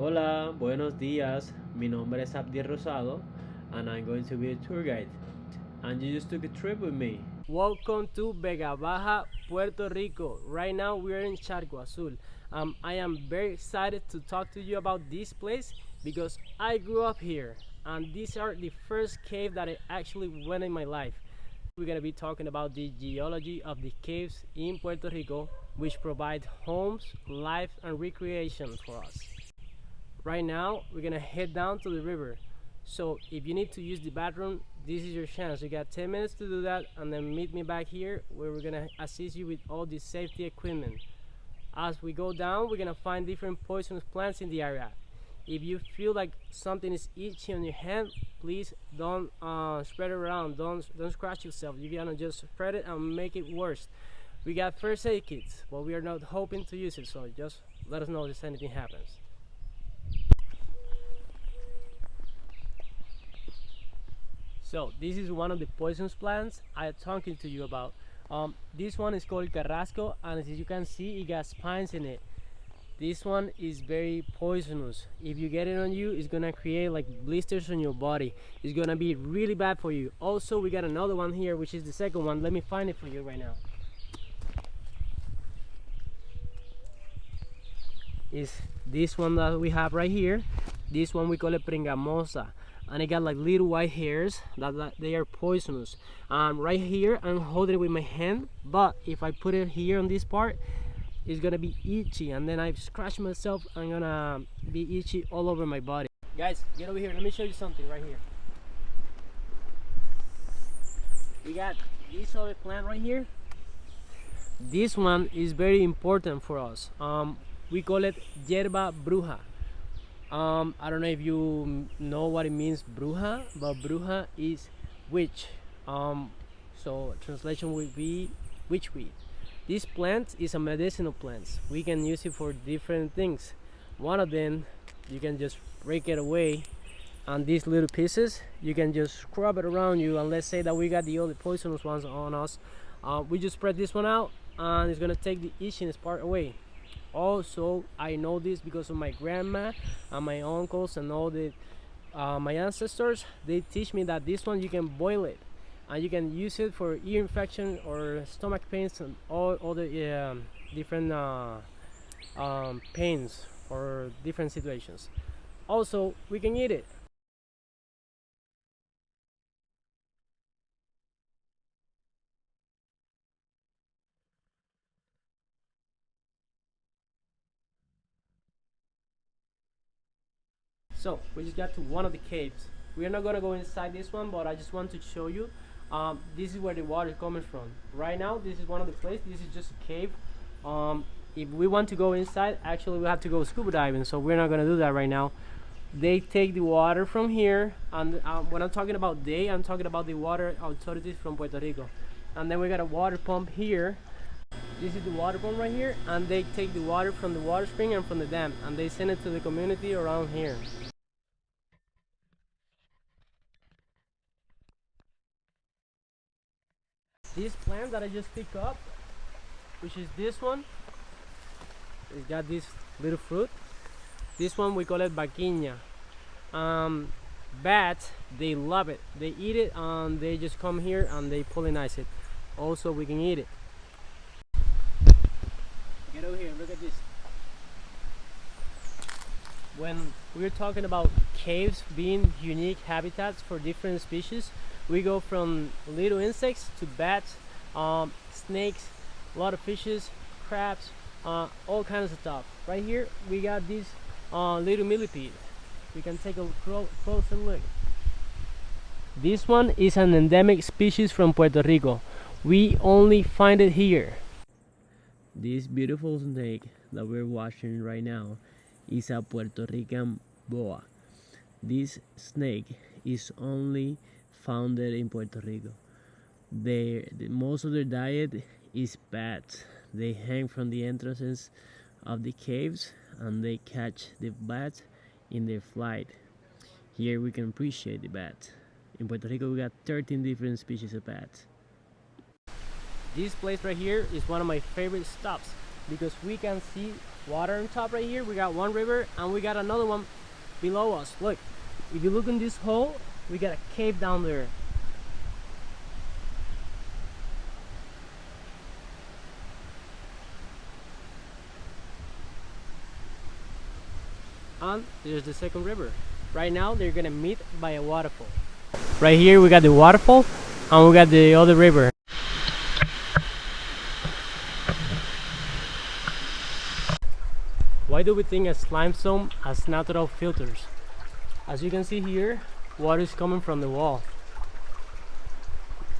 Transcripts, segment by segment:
Hola, buenos días. Mi nombre es Abdi Rosado, and I'm going to be a tour guide. And you just took a trip with me. Welcome to Vega Baja, Puerto Rico. Right now we are in Charco, Azul. I am very excited to talk to you about this place because I grew up here and these are the first cave that I actually went in my life. We're going to be talking about the geology of the caves in Puerto Rico, which provide homes, life, and recreation for us. Right now we're gonna head down to the river, so if you need to use the bathroom, this is your chance. You got 10 minutes to do that, and then meet me back here where we're gonna assist you with all the safety equipment. As we go down, we're gonna find different poisonous plants in the area. If you feel like something is itchy on your hand, please don't spread it around. Don't scratch yourself. You're gonna just spread it and make it worse. We got first aid kits, but we are not hoping to use it, so just let us know if anything happens. So this is one of the poisonous plants I'm talking to you about. This one is called Carrasco, and as you can see, it got spines in it. This one is very poisonous. If you get it on you, it's gonna create like blisters on your body. It's gonna be really bad for you. Also, we got another one here, which is the second one. Let me find it for you right now. Is this one that we have right here. This one we call it pringamosa, and it got like little white hairs that they are poisonous. Right here I'm holding it with my hand, but if I put it here on this part, it's gonna be itchy, and then I scratch myself, I'm gonna be itchy all over my body. Guys, get over here, let me show you something right here. We got this other plant right here. This one is very important for us. We call it yerba bruja. I don't know if you know what it means, bruja, but bruja is witch. So translation would be witchweed. This plant is a medicinal plant. We can use it for different things. One of them, you can just break it away, and these little pieces, you can just scrub it around you. And let's say that we got the other poisonous ones on us, we just spread this one out, and it's gonna take the itchiness part away. Also, I know this because of my grandma and my uncles and all the my ancestors. They teach me that this one you can boil it, and you can use it for ear infection or stomach pains and all other different pains or different situations. Also, we can eat it. So we just got to one of the caves. We are not gonna go inside this one, but I just want to show you. This is where the water is coming from. Right now, this is one of the places. This is just a cave. If we want to go inside, actually we have to go scuba diving. So we're not gonna do that right now. They take the water from here, and when I'm talking about they, I'm talking about the water authorities from Puerto Rico. And then we got a water pump here. This is the water pump right here, and they take the water from the water spring and from the dam, and they send it to the community around here. This plant that I just picked up, which is this one, it's got this little fruit. This one we call it vaquina. Bats, they love it. They eat it, and they just come here and they pollinize it. Also, we can eat it. Get over here, look at this. When we're talking about caves being unique habitats for different species, we go from little insects to bats, snakes, a lot of fishes, crabs, all kinds of stuff. Right here we got this little millipede. We can take a closer look. This one is an endemic species from Puerto Rico. We only find it here. This beautiful snake that we're watching right now is a Puerto Rican boa. This snake is only found in Puerto Rico. Most of their diet is bats. They hang from the entrances of the caves and they catch the bats in their flight. Here we can appreciate the bats. In Puerto Rico we got 13 different species of bats. This place right here is one of my favorite stops because we can see water on top right here. We got one river and we got another one below us. Look, if you look in this hole, we got a cave down there. And there's the second river. Right now they're gonna meet by a waterfall. Right here we got the waterfall and we got the other river. Why do we think a limestone has natural filters? As you can see here, water is coming from the wall.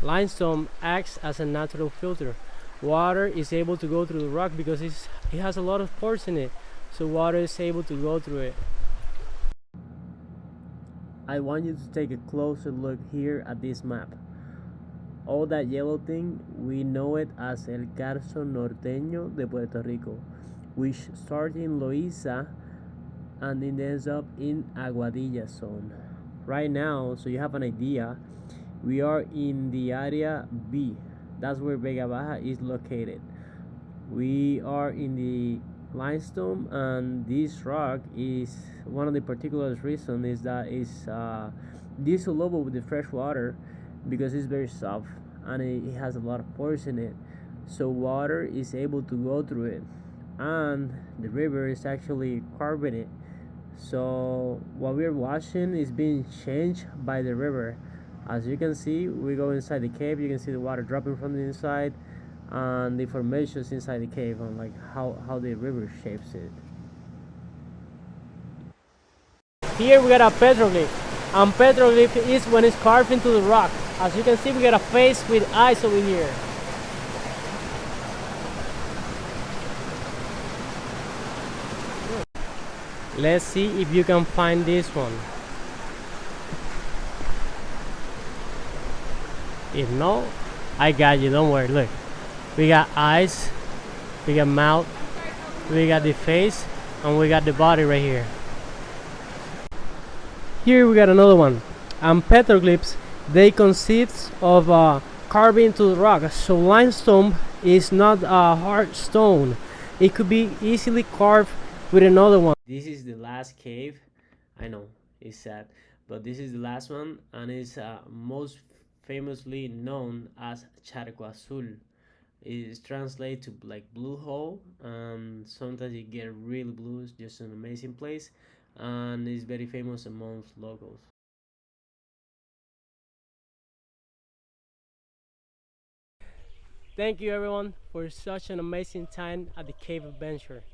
Limestone acts as a natural filter. Water is able to go through the rock because it has a lot of pores in it, so water is able to go through it. I want you to take a closer look here at this map. All that yellow thing, we know it as El Carso Norteño de Puerto Rico, which starts in Loíza and it ends up in Aguadilla zone. Right now, so you have an idea, we are in the area B. That's where Vega Baja is located. We are in the limestone, and this rock is one of the particular reasons is that it's dissolvable with the fresh water because it's very soft and it has a lot of pores in it, so water is able to go through it, and the river is actually carbonate. So what we're watching is being changed by the river. As you can see, we go inside the cave, you can see the water dropping from the inside and the formations inside the cave, and like how the river shapes it. Here we got a petroglyph, and petroglyph is when it's carved into the rock. As you can see, we got a face with eyes over here. Let's see if you can find this one. If no, I got you, don't worry. Look, we got eyes, we got mouth, we got the face, and we got the body right here. Here we got another one. And petroglyphs, they consist of carving into the rock. So limestone is not a hard stone. It could be easily carved with another one. This is the last cave. I know, it's sad, but this is the last one, and it's most famously known as Charco Azul. It's translated to like blue hole, and sometimes you get really blue. It's just an amazing place, and it's very famous amongst locals. Thank you everyone for such an amazing time at the cave adventure.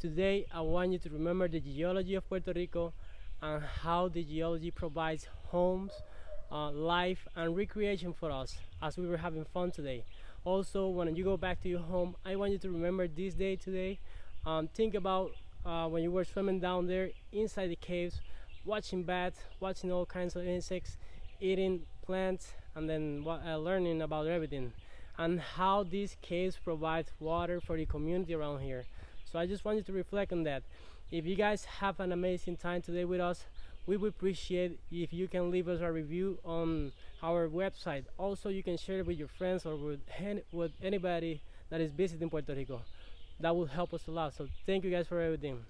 Today I want you to remember the geology of Puerto Rico and how the geology provides homes, life and recreation for us as we were having fun today. Also, when you go back to your home, I want you to remember this day today. Think about when you were swimming down there inside the caves, watching bats, watching all kinds of insects, eating plants, and then learning about everything and how these caves provide water for the community around here. So I just want you to reflect on that. If you guys have an amazing time today with us, we would appreciate if you can leave us a review on our website. Also, you can share it with your friends or with anybody that is visiting Puerto Rico. That will help us a lot. So thank you guys for everything.